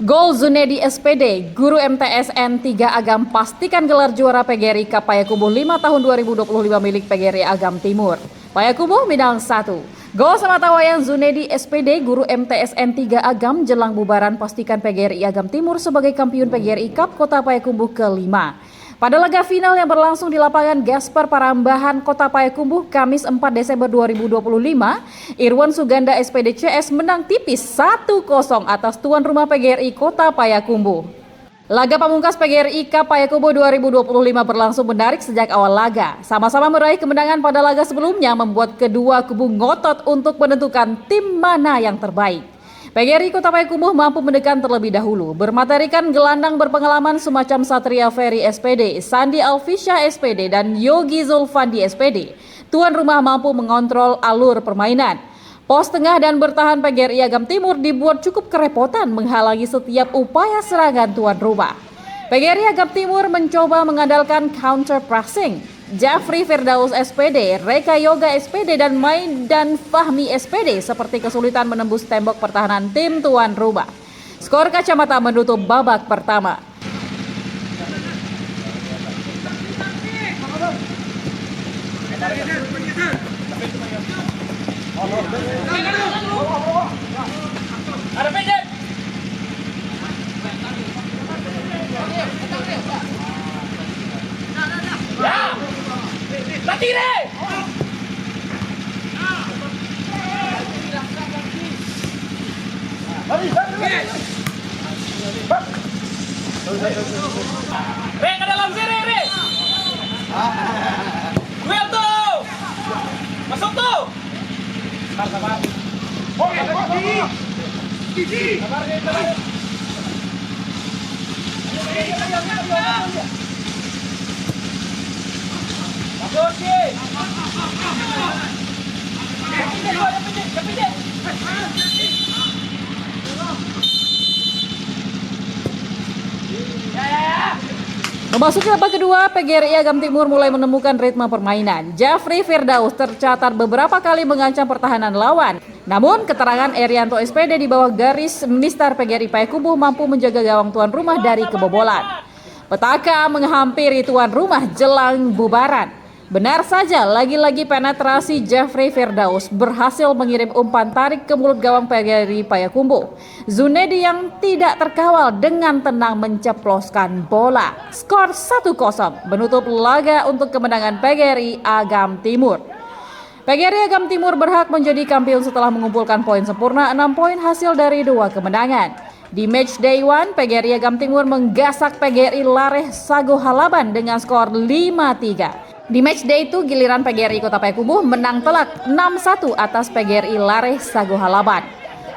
Gol Zunedi SPD, guru MTSN 3 Agam pastikan gelar juara PGRI Cup Payakumbuh 5 tahun 2025 milik PGRI Agam Timur. Payakumbuh Minang 1. Gol sematawayang Zunedi SPD, guru MTSN 3 Agam jelang bubaran pastikan PGRI Agam Timur sebagai kampiun PGRI Cup Kota Payakumbuh ke-5. Pada laga final yang berlangsung di lapangan Gasper Parambahan Kota Payakumbuh Kamis 4 Desember 2025, Irwan Suganda SPDCS menang tipis 1-0 atas tuan rumah PGRI Kota Payakumbuh. Laga pamungkas PGRI Cup Payakumbuh 2025 berlangsung menarik sejak awal laga. Sama-sama meraih kemenangan pada laga sebelumnya membuat kedua kubu ngotot untuk menentukan tim mana yang terbaik. PGRI Kota Payakumbuh mampu mendekan terlebih dahulu, bermaterikan gelandang berpengalaman semacam Satria Ferry SPD, Sandi Alfisha SPD, dan Yogi Zulfandi SPD. Tuan rumah mampu mengontrol alur permainan. Pos tengah dan bertahan PGRI Agam Timur dibuat cukup kerepotan menghalangi setiap upaya serangan tuan rumah. PGRI Agam Timur mencoba mengandalkan counter pressing. Jafri Firdaus SPD, Reka Yoga SPD, dan Maidan Fahmi SPD seperti kesulitan menembus tembok pertahanan tim tuan rumah. Skor kacamata menutup babak pertama. Latire! Re ke dalam sini, Re! Duel tuh! Masuk tuh! Sabar. Oke, sabar. Memasuki babak kedua, PGRI Agam Timur mulai menemukan ritme permainan. Jafri Firdaus tercatat beberapa kali mengancam pertahanan lawan. Namun, keterangan Erianto SPD di bawah garis Mister PGRI Payakumbuh mampu menjaga gawang tuan rumah dari kebobolan. Petaka menghampiri tuan rumah jelang bubaran. Benar saja, lagi-lagi penetrasi Jafri Firdaus berhasil mengirim umpan tarik ke mulut gawang PGRI Payakumbuh. Zunedi yang tidak terkawal dengan tenang menceploskan bola. Skor 1-0 menutup laga untuk kemenangan PGRI Agam Timur. PGRI Agam Timur berhak menjadi kampiun setelah mengumpulkan poin sempurna 6 poin hasil dari 2 kemenangan. Di match day 1, PGRI Agam Timur menggasak PGRI Lareh Sago Halaban dengan skor 5-3. Di match day itu, giliran PGRI Kota Payakumbuh menang telak 6-1 atas PGRI Lareh Sago Halaban.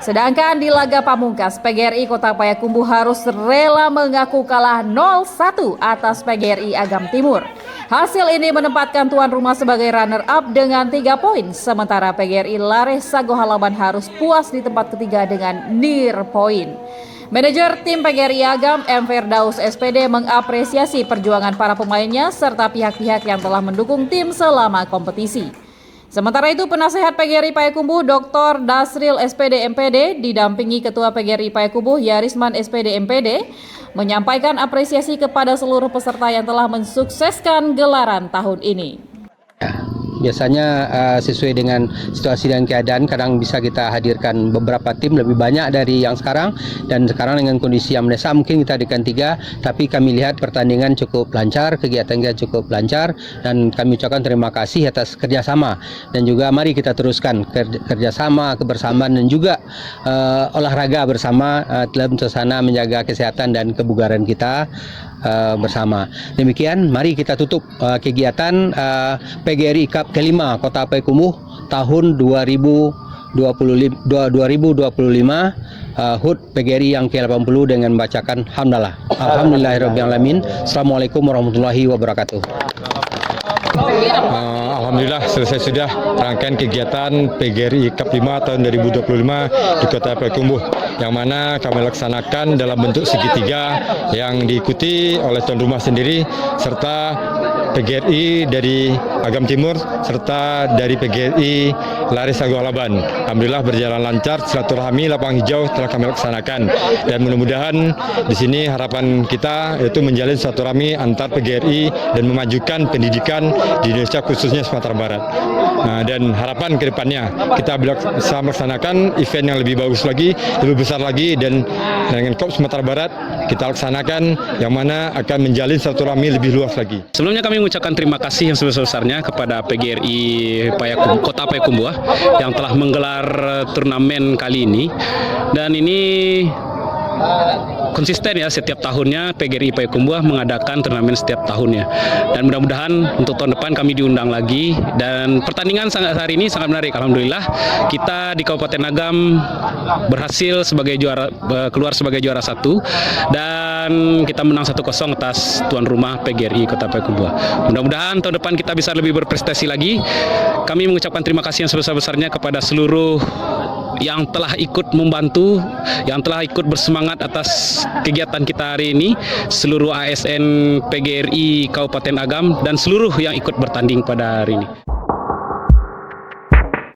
Sedangkan di laga pamungkas, PGRI Kota Payakumbuh harus rela mengaku kalah 0-1 atas PGRI Agam Timur. Hasil ini menempatkan tuan rumah sebagai runner-up dengan 3 poin, sementara PGRI Lareh Sago Halaban harus puas di tempat ketiga dengan near poin. Manajer tim PGRI Agam M. Firdaus SPD mengapresiasi perjuangan para pemainnya serta pihak-pihak yang telah mendukung tim selama kompetisi. Sementara itu, penasehat PGRI Payakumbuh Dr. Dasril SPD MPD didampingi Ketua PGRI Payakumbuh Yarisman SPD MPD menyampaikan apresiasi kepada seluruh peserta yang telah mensukseskan gelaran tahun ini. Biasanya sesuai dengan situasi dan keadaan, kadang bisa kita hadirkan beberapa tim lebih banyak dari yang sekarang, dan sekarang dengan kondisi yang mendesak mungkin kita hadirkan 3, tapi kami lihat pertandingan cukup lancar, kegiatan kita cukup lancar, dan kami ucapkan terima kasih atas kerjasama, dan juga mari kita teruskan kerjasama, kebersamaan, dan juga olahraga bersama dalam suasana menjaga kesehatan dan kebugaran kita bersama. Demikian, mari kita tutup kegiatan PGRI Cup ke-5 Kota Payakumbuh tahun 2025 HUT PGRI yang ke-80 dengan membacakan hamdalah. Alhamdulillahirabbil alamin. Assalamualaikum warahmatullahi wabarakatuh. Alhamdulillah selesai sudah rangkaian kegiatan PGRI Cup 5 tahun 2025 di Kota Payakumbuh, yang mana kami laksanakan dalam bentuk segitiga yang diikuti oleh tuan rumah sendiri serta PGRI dari Agam Timur serta dari PGRI Laris Agung Alaban. Alhamdulillah berjalan lancar, silaturahmi lapangan hijau telah kami laksanakan, dan mudah-mudahan di sini harapan kita yaitu menjalin silaturahmi antar PGRI dan memajukan pendidikan di Indonesia khususnya Sumatera Barat. Nah, dan harapan ke depannya kita bisa melaksanakan event yang lebih bagus lagi, lebih besar lagi, dan dengan KOP Sumatera Barat kita laksanakan yang mana akan menjalin silaturahmi lebih luas lagi. Sebelumnya kami mengucapkan terima kasih yang sebesar-besarnya kepada PGRI Kota Payakumbuh yang telah menggelar turnamen kali ini, dan ini konsisten ya, setiap tahunnya PGRI Payakumbuh mengadakan turnamen setiap tahunnya, dan mudah-mudahan untuk tahun depan kami diundang lagi. Dan pertandingan hari ini sangat menarik. Alhamdulillah kita di Kabupaten Agam berhasil sebagai juara, keluar sebagai juara 1, dan kita menang 1-0 atas tuan rumah PGRI Kota Payakumbuh. Mudah-mudahan tahun depan kita bisa lebih berprestasi lagi. Kami mengucapkan terima kasih yang sebesar-besarnya kepada seluruh yang telah ikut membantu, yang telah ikut bersemangat atas kegiatan kita hari ini, seluruh ASN PGRI Kabupaten Agam dan seluruh yang ikut bertanding pada hari ini.